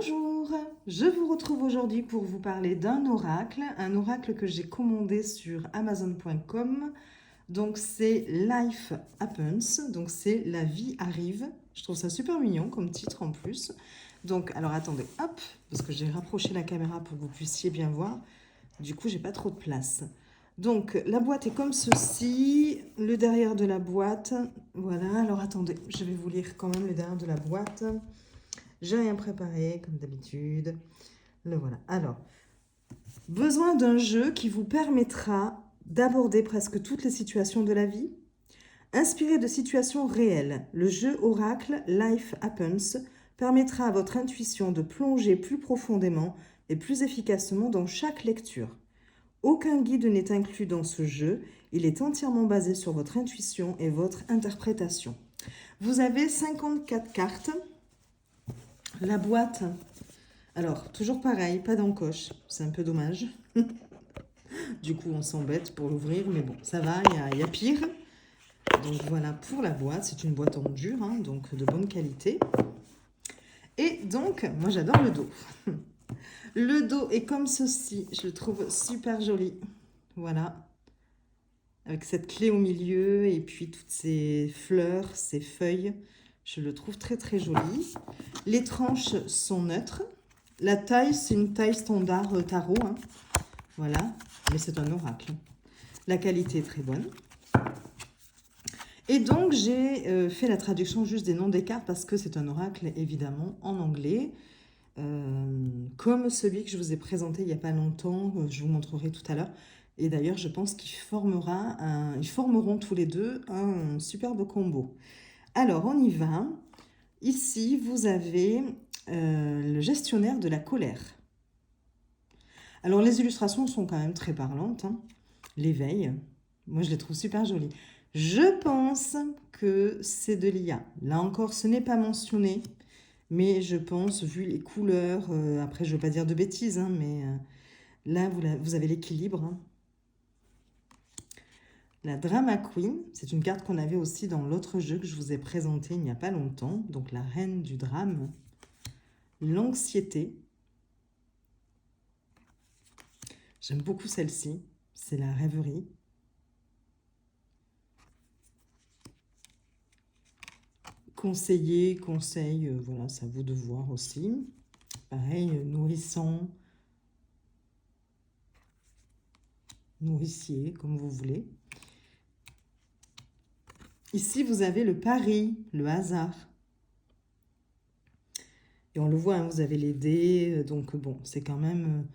Bonjour, je vous retrouve aujourd'hui pour vous parler d'un oracle, un oracle que j'ai commandé sur Amazon.com. Donc c'est Life Happens, donc c'est La vie arrive. Je trouve ça super mignon comme titre en plus. Donc alors attendez, hop, parce que j'ai rapproché la caméra pour que vous puissiez bien voir. Du coup j'ai pas trop de place. Donc la boîte est comme ceci, le derrière de la boîte. Voilà, alors attendez, je vais vous lire quand même le derrière de la boîte. J'ai rien préparé, comme d'habitude. Le voilà. Alors, besoin d'un jeu qui vous permettra d'aborder presque toutes les situations de la vie. Inspiré de situations réelles, le jeu Oracle Life Happens permettra à votre intuition de plonger plus profondément et plus efficacement dans chaque lecture. Aucun guide n'est inclus dans ce jeu, il est entièrement basé sur votre intuition et votre interprétation. Vous avez 54 cartes. La boîte, alors toujours pareil, pas d'encoche, c'est un peu dommage. Du coup on s'embête pour l'ouvrir, mais bon, ça va, il y a pire. Donc voilà pour la boîte, c'est une boîte en dur, hein, donc de bonne qualité. Et donc, moi j'adore le dos. Le dos est comme ceci, je le trouve super joli. Voilà, avec cette clé au milieu et puis toutes ces fleurs, ces feuilles. Je le trouve très très joli. Les tranches sont neutres. La taille, c'est une taille standard tarot. Hein. Voilà, mais c'est un oracle. La qualité est très bonne. Et donc, j'ai fait la traduction juste des noms des cartes parce que c'est un oracle, évidemment, en anglais. Comme celui que je vous ai présenté il n'y a pas longtemps, je vous montrerai tout à l'heure. Et d'ailleurs, je pense qu'ils formeront tous les deux un superbe combo. Alors, on y va. Ici, vous avez le gestionnaire de la colère. Alors, les illustrations sont quand même très parlantes. Hein. L'éveil, moi, je les trouve super jolies. Je pense que c'est de l'IA. Là encore, ce n'est pas mentionné. Mais je pense, vu les couleurs, après je ne veux pas dire de bêtises, hein, mais là vous avez l'équilibre. Hein. La Drama Queen, c'est une carte qu'on avait aussi dans l'autre jeu que je vous ai présenté il n'y a pas longtemps. Donc la reine du drame. L'anxiété. J'aime beaucoup celle-ci. C'est la rêverie. Conseiller, conseil, voilà, c'est à vous de voir aussi. Pareil, nourrissant. Nourricier, comme vous voulez. Ici, vous avez le pari, le hasard. Et on le voit, hein, vous avez les dés, donc bon, c'est quand même...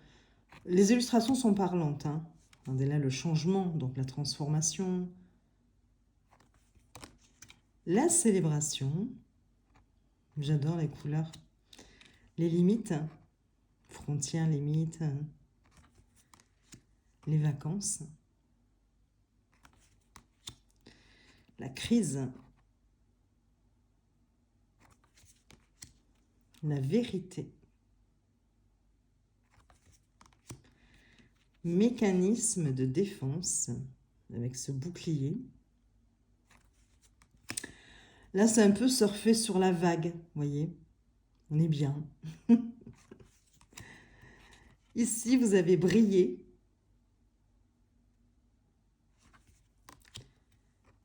les illustrations sont parlantes. Hein. Regardez là le changement, donc la transformation. La célébration. J'adore les couleurs. Les limites, frontières, limites. Les vacances. La crise. La vérité. Mécanisme de défense avec ce bouclier. Là, c'est un peu surfer sur la vague, vous voyez. On est bien. Ici, vous avez brillé.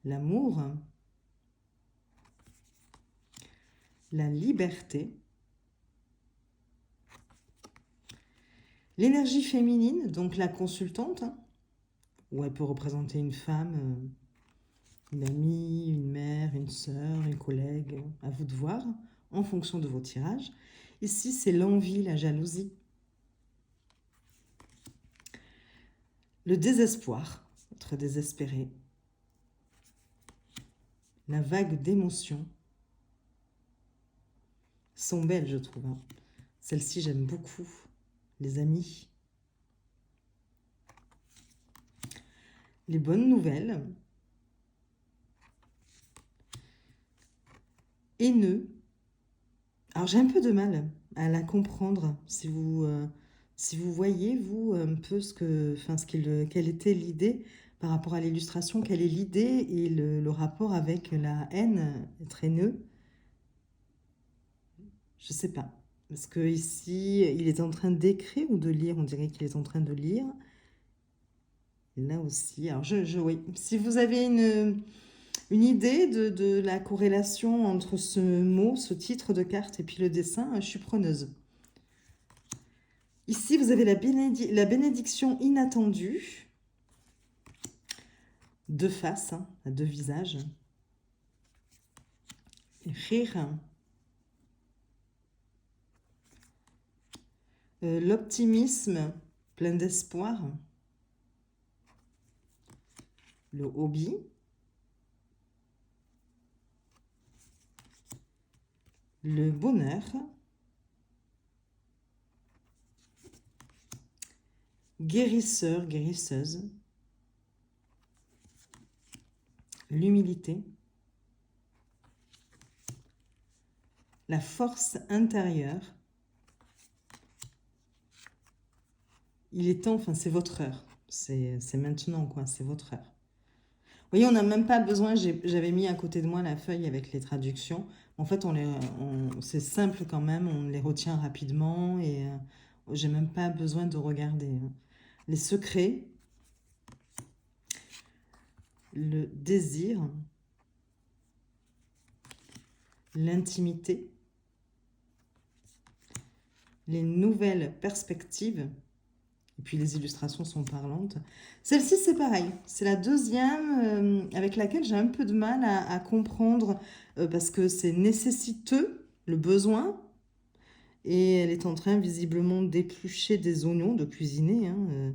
L'amour. La liberté. L'énergie féminine, donc la consultante, hein, où elle peut représenter une femme, une amie, une mère, une sœur, une collègue, à vous de voir, en fonction de vos tirages. Ici, c'est l'envie, la jalousie. Le désespoir, être désespéré. La vague d'émotions. Sont belles, je trouve. Hein. Celle-ci, j'aime beaucoup. Les amis. Les bonnes nouvelles. Haineux. Alors, j'ai un peu de mal à la comprendre. Si vous voyez, vous, un peu quelle était l'idée par rapport à l'illustration, quelle est l'idée et le rapport avec la haine, être haineux. Je sais pas. Parce que ici, il est en train d'écrire ou de lire. On dirait qu'il est en train de lire. Et là aussi. Alors, oui. Si vous avez une idée de la corrélation entre ce mot, ce titre de carte et puis le dessin, je suis preneuse. Ici, vous avez la bénédiction inattendue. Deux faces, hein, deux visages. Rire. L'optimisme, plein d'espoir. Le hobby. Le bonheur. Guérisseur, guérisseuse. L'humilité. La force intérieure. Il est temps, enfin c'est votre heure. C'est maintenant quoi, c'est votre heure. Vous voyez, on n'a même pas besoin, j'avais mis à côté de moi la feuille avec les traductions. En fait, c'est simple quand même, on les retient rapidement et j'ai même pas besoin de regarder. Hein. Les secrets, le désir, l'intimité, les nouvelles perspectives, et puis les illustrations sont parlantes. Celle-ci, c'est pareil. C'est la deuxième avec laquelle j'ai un peu de mal à comprendre parce que c'est nécessiteux, le besoin. Et elle est en train visiblement d'éplucher des oignons, de cuisiner. Hein,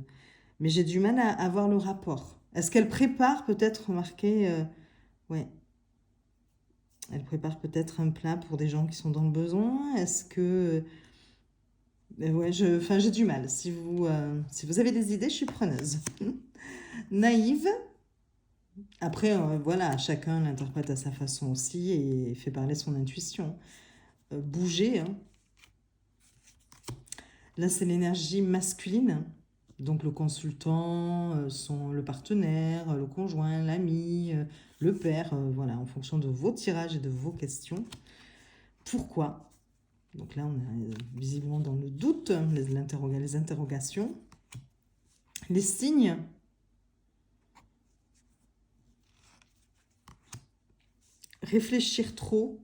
mais j'ai du mal à voir le rapport. Est-ce qu'elle prépare peut-être, remarquez, ouais. Elle prépare peut-être un plat pour des gens qui sont dans le besoin. Est-ce que... ouais, j'ai du mal. Si vous avez des idées, je suis preneuse. Naïve. Après, voilà, chacun l'interprète à sa façon aussi et fait parler son intuition. Bouger. Hein. Là, c'est l'énergie masculine. Donc, le consultant, le partenaire, le conjoint, l'ami, le père. Voilà, en fonction de vos tirages et de vos questions. Pourquoi ? Donc là, on est visiblement dans le doute, les interrogations. Les signes. Réfléchir trop.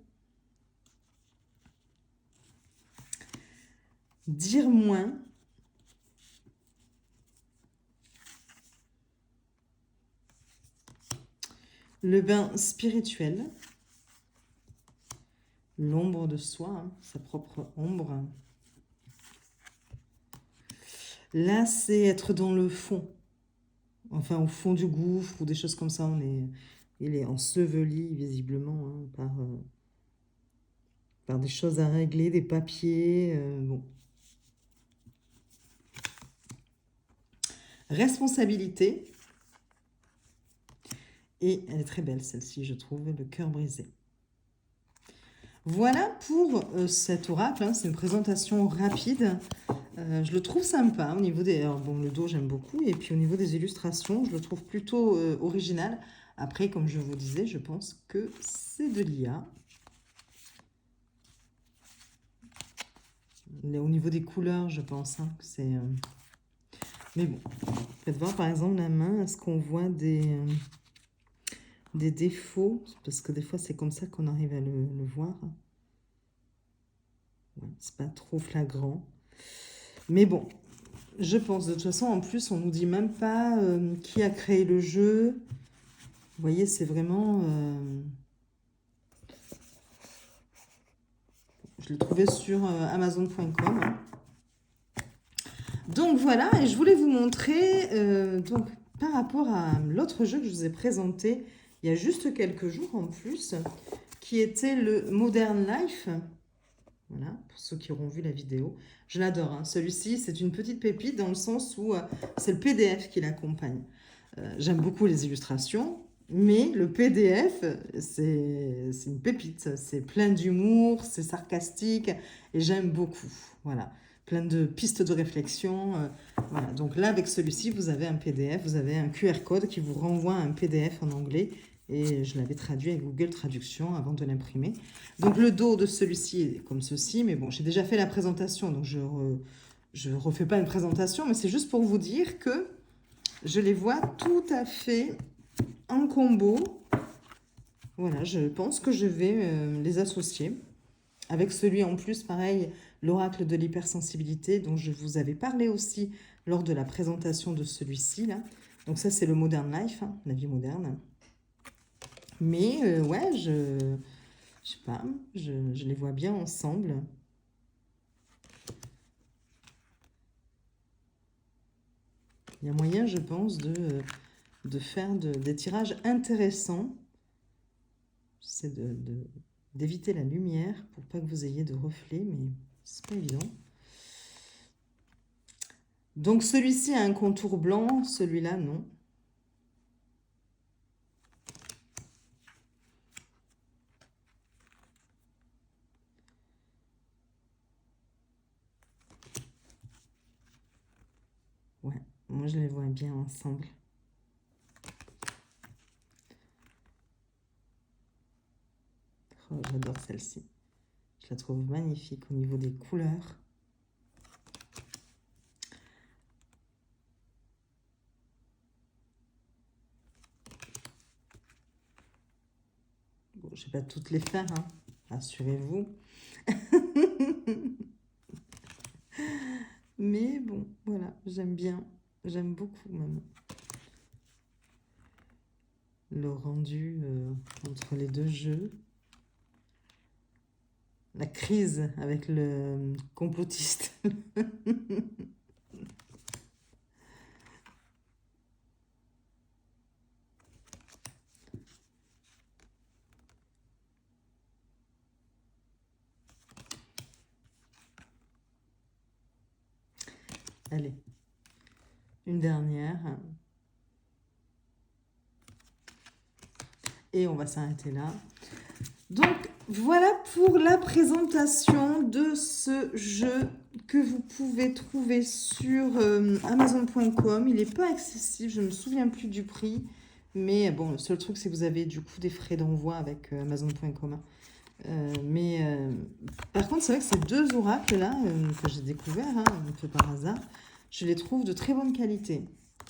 Dire moins. Le bain spirituel. L'ombre de soi, hein, sa propre ombre. Là, c'est être dans le fond. Enfin, au fond du gouffre ou des choses comme ça. Il est enseveli, visiblement, hein, par des choses à régler, des papiers. Bon. Responsabilité. Et elle est très belle, celle-ci, je trouve. Le cœur brisé. Voilà pour cet oracle, hein, c'est une présentation rapide. Je le trouve sympa au niveau des... Alors, bon, le dos, j'aime beaucoup. Et puis au niveau des illustrations, je le trouve plutôt original. Après, comme je vous disais, je pense que c'est de l'IA. Au niveau des couleurs, je pense hein, que c'est... Mais bon, faites voir par exemple la main, est-ce qu'on voit des défauts? Parce que des fois, c'est comme ça qu'on arrive à le voir. Ouais, c'est pas trop flagrant. Mais bon, je pense, de toute façon, en plus, on nous dit même pas qui a créé le jeu. Vous voyez, c'est vraiment... Je l'ai trouvé sur Amazon.com. Donc voilà, et je voulais vous montrer, donc, par rapport à l'autre jeu que je vous ai présenté il y a juste quelques jours en plus, qui était le Modern Life. Voilà, pour ceux qui auront vu la vidéo. Je l'adore, hein. Celui-ci, c'est une petite pépite dans le sens où c'est le PDF qui l'accompagne. J'aime beaucoup les illustrations, mais le PDF, c'est une pépite. C'est plein d'humour, c'est sarcastique, et j'aime beaucoup. Voilà, plein de pistes de réflexion. Voilà, donc là, avec celui-ci, vous avez un PDF, vous avez un QR code qui vous renvoie à un PDF en anglais, Et je l'avais traduit avec Google Traduction avant de l'imprimer. Donc le dos de celui-ci est comme ceci, mais bon, j'ai déjà fait la présentation, donc je ne refais pas une présentation, mais c'est juste pour vous dire que je les vois tout à fait en combo. Voilà, je pense que je vais les associer. Avec celui en plus, pareil, l'oracle de l'hypersensibilité, dont je vous avais parlé aussi lors de la présentation de celui-ci, là. Donc ça, c'est le Modern Life, hein, la vie moderne. Mais ouais, je sais pas, je les vois bien ensemble. Il y a moyen, je pense, de faire des tirages intéressants. J'essaie d'éviter la lumière pour pas que vous ayez de reflets, mais c'est pas évident. Donc celui-ci a un contour blanc, celui-là non. Ouais, moi je les vois bien ensemble. Oh, j'adore celle-ci. Je la trouve magnifique au niveau des couleurs. Bon, je ne vais pas toutes les faire, hein, rassurez-vous. Mais bon, voilà, j'aime bien. J'aime beaucoup même. Le rendu entre les deux jeux. La crise avec le complotiste. Allez, une dernière. Et on va s'arrêter là. Donc, voilà pour la présentation de ce jeu que vous pouvez trouver sur Amazon.com. Il n'est pas accessible, je ne me souviens plus du prix. Mais bon, le seul truc, c'est que vous avez du coup des frais d'envoi avec Amazon.com. Par contre, c'est vrai que ces deux oracles-là, que j'ai découverts, hein, un peu par hasard, je les trouve de très bonne qualité.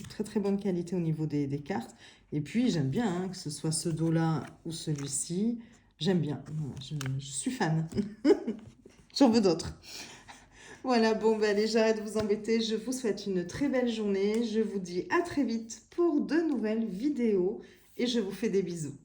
Très très bonne qualité au niveau des cartes. Et puis, j'aime bien, hein, que ce soit ce dos-là ou celui-ci. J'aime bien. Voilà, je suis fan. J'en veux d'autres. Voilà, bon, bah, allez, j'arrête de vous embêter. Je vous souhaite une très belle journée. Je vous dis à très vite pour de nouvelles vidéos. Et je vous fais des bisous.